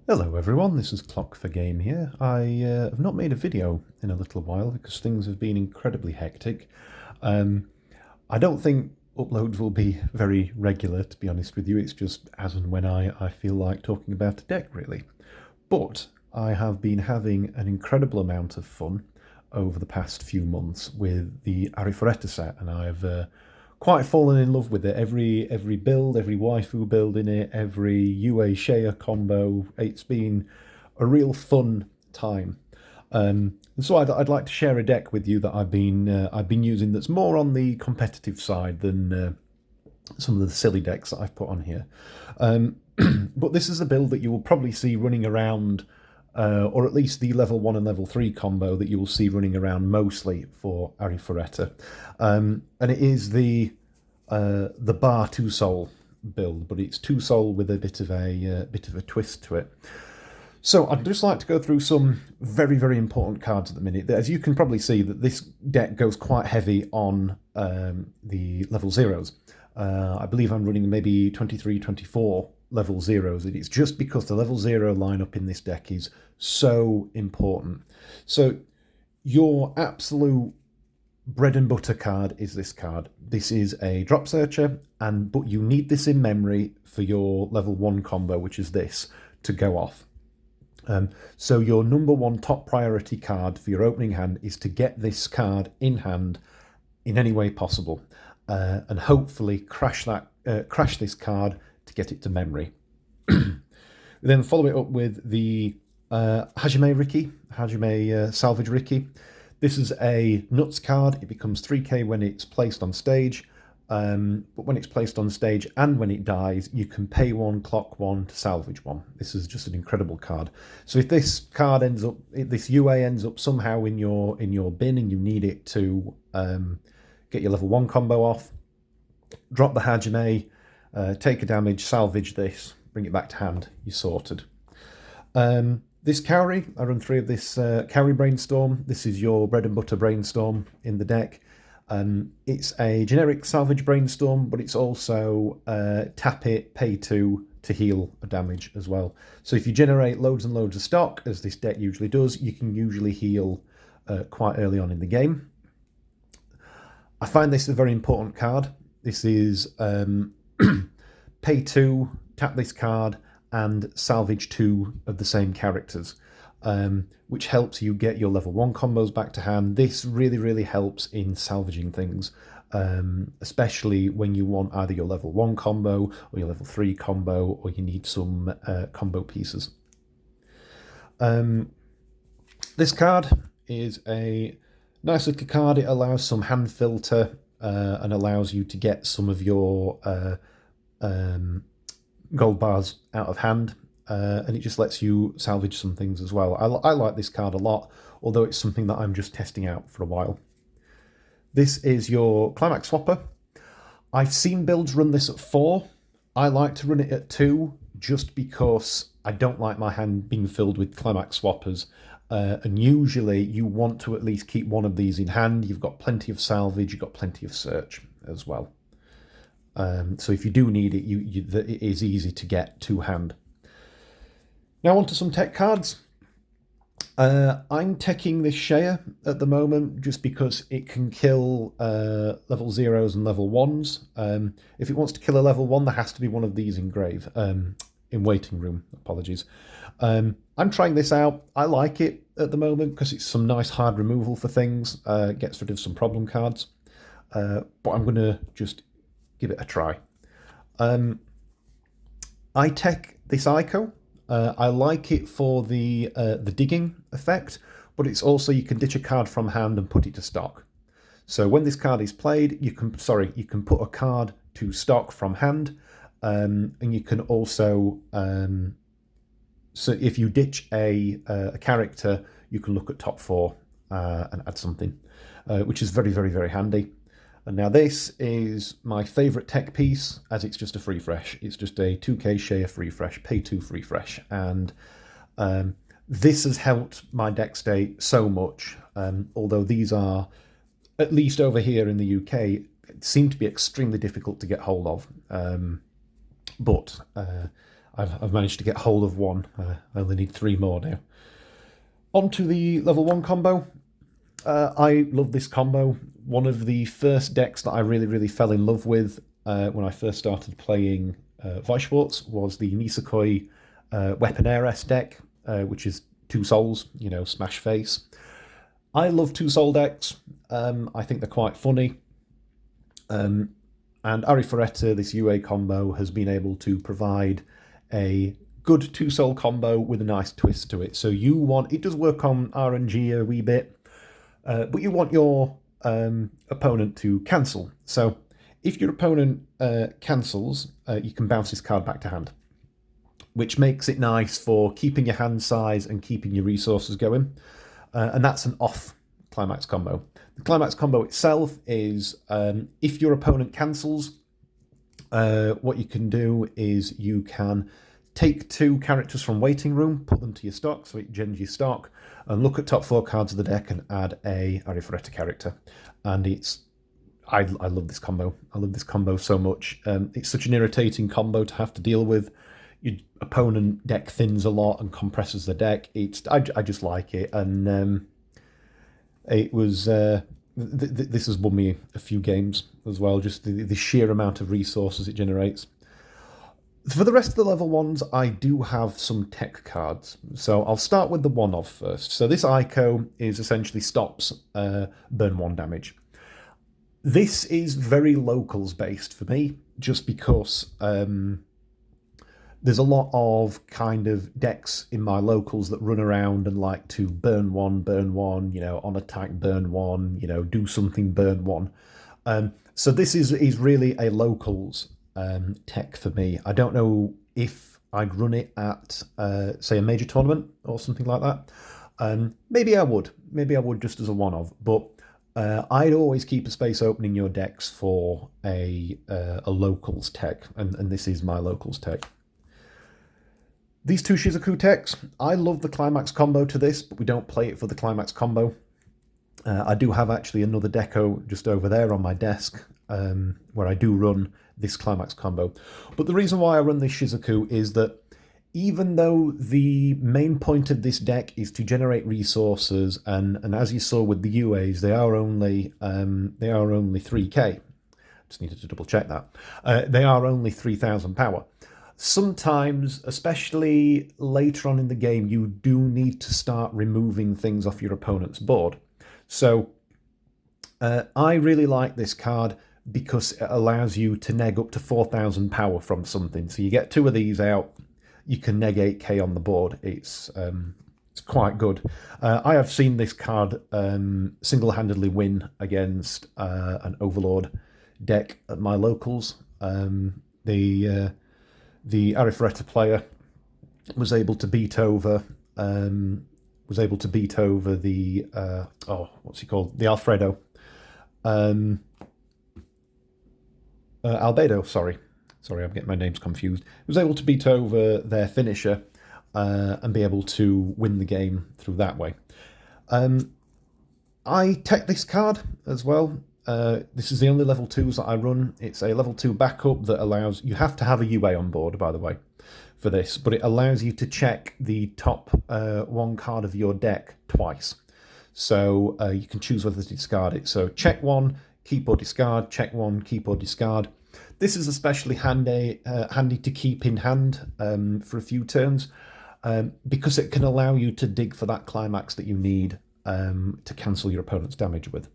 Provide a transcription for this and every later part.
Hello everyone, this is Clock for Game here. I have not made a video in a little while because things have been incredibly hectic. I don't think uploads will be very regular, to be honest with you. It's just as and when I feel like talking about a deck, really. But I have been having an incredible amount of fun over the past few months with the Arifureta set, and I've quite fallen in love with it. Every build, every waifu build in it, every UA Shea combo, it's been a real fun time. And so I'd like to share a deck with you that I've been using that's more on the competitive side than some of the silly decks that I've put on here. But this is a build that you will probably see running around, or at least the level 1 and level 3 combo that you will see running around mostly for Arifureta. And it is the bar 2 soul build, but it's 2 soul with a bit of a twist to it. So I'd just like to go through some very, very important cards at the minute. As you can probably see, that this deck goes quite heavy on the level 0s. I believe I'm running maybe 23, 24 level 0s, and it's just because the level 0 lineup in this deck is so important. So your absolute bread and butter card is this card. This is a drop searcher, but you need this in memory for your level 1 combo, which is this, to go off. So your number 1 top priority card for your opening hand is to get this card in hand in any way possible, and hopefully crash this card to get it to memory. Then follow it up with the Hajime Salvage Ricky. This is a nuts card. It becomes 3k when it's placed on stage, but when it's placed on stage and when it dies, you can pay 1, clock 1 to salvage 1. This is just an incredible card. So if this card this UA ends up somehow in your bin and you need it to get your level 1 combo off, drop the Hajime, take a damage, salvage this, bring it back to hand, you're sorted. This Cowrie, I run 3 of this Cowrie Brainstorm. This is your bread and butter Brainstorm in the deck. It's a generic salvage Brainstorm, but it's also tap it, pay 2 to heal a damage as well. So if you generate loads and loads of stock, as this deck usually does, you can usually heal quite early on in the game. I find this a very important card. This is pay 2, tap this card, and salvage 2 of the same characters, which helps you get your level 1 combos back to hand. This really, really helps in salvaging things, especially when you want either your level 1 combo or your level 3 combo, or you need some combo pieces. This card is a nice little card. It allows some hand filter and allows you to get some of your gold bars out of hand, and it just lets you salvage some things as well. I like this card a lot, although it's something that I'm just testing out for a while. This is your Climax Swapper. I've seen builds run this at 4. I like to run it at 2 just because I don't like my hand being filled with Climax Swappers, and usually you want to at least keep one of these in hand. You've got plenty of salvage, you've got plenty of search as well. So if you do need it, it is easy to get to hand. Now on to some tech cards. I'm teching this Shea at the moment just because it can kill level 0s and level 1s. If it wants to kill a level 1, there has to be one of these in waiting room, apologies. I'm trying this out. I like it at the moment because it's some nice hard removal for things. Gets rid of some problem cards. But I'm going to just give it a try. I tech this Ico. I like it for the digging effect, but it's also, you can ditch a card from hand and put it to stock. So when this card is played, you can put a card to stock from hand, and you can also, so if you ditch a character, you can look at top 4 and add something, which is very, very, very handy. And now this is my favourite tech piece, as it's just a free fresh. It's just a 2k Shea free fresh, pay 2 free fresh. And this has helped my deck state so much, although these are, at least over here in the UK, seem to be extremely difficult to get hold of. But I've managed to get hold of one. I only need 3 more now. On to the level 1 combo. I love this combo. One of the first decks that I really fell in love with when I first started playing Weiss Schwarz was the Nisekoi Weapon Heiress deck, which is 2 souls, smash face. I love 2 soul decks. I think they're quite funny. And Arifureta, this UA combo, has been able to provide a good 2 soul combo with a nice twist to it. So it does work on RNG a wee bit, but you want your opponent to cancel. So if your opponent cancels, you can bounce this card back to hand, which makes it nice for keeping your hand size and keeping your resources going. And that's an off climax combo. The climax combo itself is if your opponent cancels, what you can do is you can take 2 characters from waiting room, put them to your stock, so it gens your stock, and look at top 4 cards of the deck and add a Arifureta character. And I love this combo. I love this combo so much. It's such an irritating combo to have to deal with. Your opponent deck thins a lot and compresses the deck. I just like it, and it was this has won me a few games as well. Just the sheer amount of resources it generates. For the rest of the level 1s, I do have some tech cards. So I'll start with the one-off first. So this Ico is essentially stops burn 1 damage. This is very locals based for me, just because there's a lot of kind of decks in my locals that run around and like to burn 1, on attack, burn 1, do something, burn 1. So this is really a locals tech for me. I don't know if I'd run it at, say, a major tournament or something like that. Maybe I would just as a one-off, but I'd always keep a space open in your decks for a locals tech, and this is my locals tech. These 2 Shizuku techs, I love the climax combo to this, but we don't play it for the climax combo. I do have actually another deco just over there on my desk where I do run this climax combo. But the reason why I run this Shizuku is that even though the main point of this deck is to generate resources, and as you saw with the UAs, they are only 3k. Just needed to double check that. They are only 3,000 power. Sometimes, especially later on in the game, you do need to start removing things off your opponent's board. So I really like this card because it allows you to neg up to 4,000 power from something. So you get 2 of these out, you can neg 8k on the board. It's quite good. I have seen this card single-handedly win against an Overlord deck at my locals. The Arifureta player was able to beat over the what's he called? The Alfredo. Albedo, sorry, I'm getting my names confused. He was able to beat over their finisher and be able to win the game through that way. I tech this card as well. This is the only level 2s that I run. It's a level 2 backup that allows... You have to have a UA on board, by the way, for this, but it allows you to check the top 1 card of your deck twice. So you can choose whether to discard it. So check 1, keep or discard, check 1, keep or discard. This is especially handy to keep in hand for a few turns because it can allow you to dig for that climax that you need to cancel your opponent's damage with.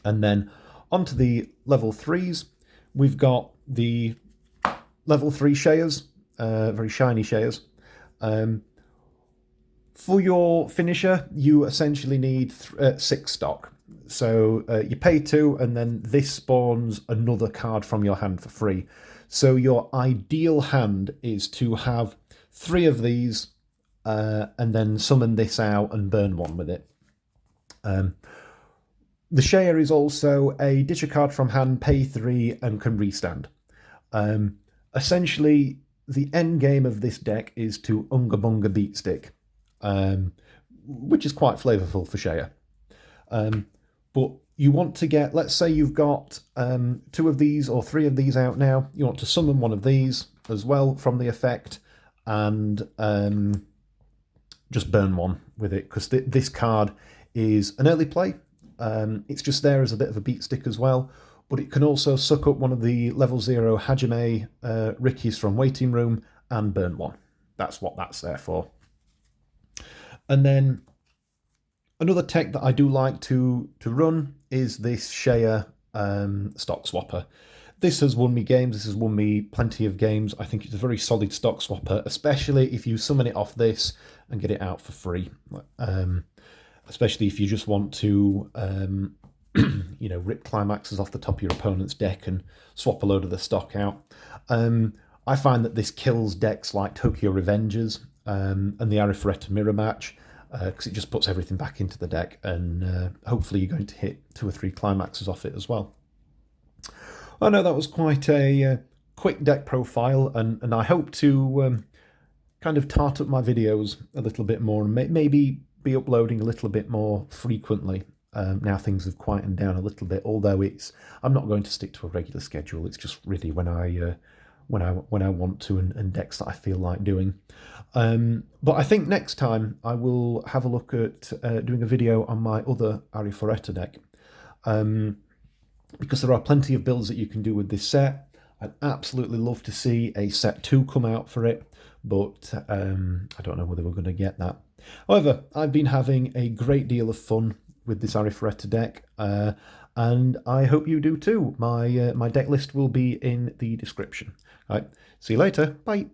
And then onto the level 3s, we've got the level 3 Shayas, very shiny Shayas. For your finisher, you essentially need 6 stock. So you pay 2, and then this spawns another card from your hand for free. So your ideal hand is to have 3 of these, and then summon this out and burn 1 with it. The Shaya is also a ditch a card from hand, pay 3, and can restand. Essentially, the end game of this deck is to Unga Bunga Beat Stick, which is quite flavourful for Shaya. But you want to get, let's say you've got 2 of these or 3 of these out now, you want to summon 1 of these as well from the effect, and just burn one with it, because this card is an early play. It's just there as a bit of a beat stick as well, but it can also suck up one of the level 0 Hajime Ricky's from Waiting Room and burn one. That's what that's there for. And then another tech that I do like to run is this Shea stock swapper. This has won me games, this has won me plenty of games. I think it's a very solid stock swapper, especially if you summon it off this and get it out for free. Especially if you just want to, rip climaxes off the top of your opponent's deck and swap a load of the stock out. I find that this kills decks like Tokyo Revengers and the Arifureta Mirror Match, because it just puts everything back into the deck, and hopefully you're going to hit 2 or 3 climaxes off it as well. I know that was quite a quick deck profile, and I hope to kind of tart up my videos a little bit more and maybe be uploading a little bit more frequently. Now things have quietened down a little bit, although I'm not going to stick to a regular schedule. It's just really when I want to, and decks that I feel like doing. But I think next time I will have a look at doing a video on my other Arifureta deck, because there are plenty of builds that you can do with this set. I'd absolutely love to see a set 2 come out for it, but I don't know whether we're going to get that. However, I've been having a great deal of fun with this Arifureta deck, and I hope you do too. My deck list will be in the description. All right, see you later. Bye.